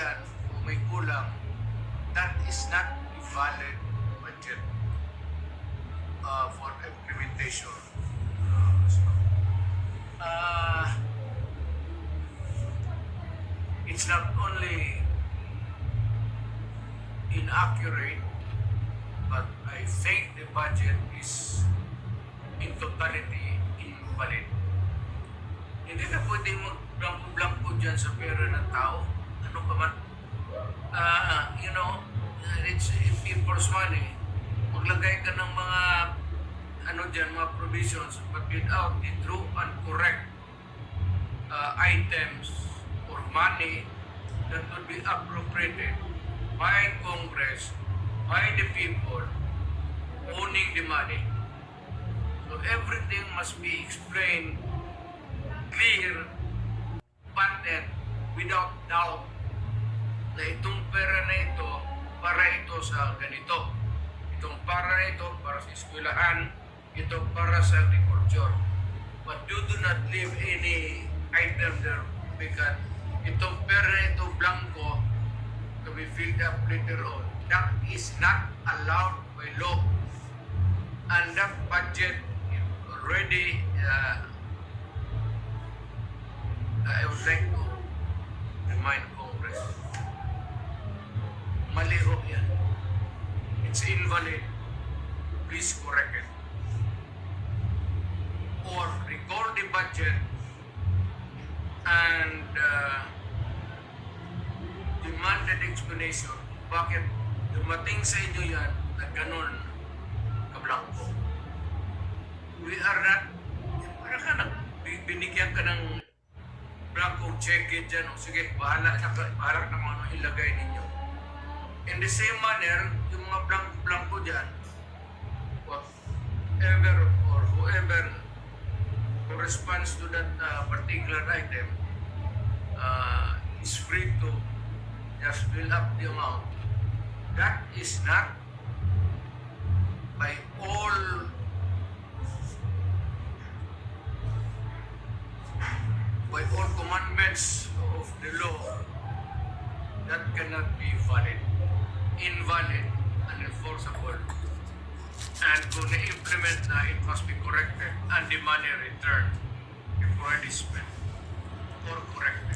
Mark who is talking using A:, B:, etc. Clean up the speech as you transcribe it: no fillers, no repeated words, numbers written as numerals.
A: yan, kung may kulang, that is not a valid budget for implementation. It's not only inaccurate, but I think the budget is in totality invalid. Hindi na pwedeng mag-blanco-blanco dyan sa pera ng tao. Ano pa man. It's people's money. Maglagay ka ng mga mga provisions, but without the true and correct items or money that would be appropriated by Congress, by the people owning the money. So everything must be explained clear, patent, without doubt na itong pera na ito para ito sa ganito. Itong para na ito para sa eskwelahan, ito para sa agriculture. But you do not leave any item there because itong pera na ito blanco to be filled up later on. That is not allowed by law. And that budget is already I would like to remind Congress, mali ho yan. It's invalid. Please correct it. Or record the budget and demand an explanation bakit dumating sa inyo yan na ganun kablangko. We are not, binigyan ka ng blanco check it dyan, o sige, bahala na kung ano ilagay ninyo. In the same manner, yung mga blanco dyan, whatever or whoever corresponds to that particular item is free to just fill up the amount. That is not by all commandments of the law. That cannot be valid, invalid, and enforceable. And kung na-implement na, it must be corrected and the money returned before it is spent or corrected.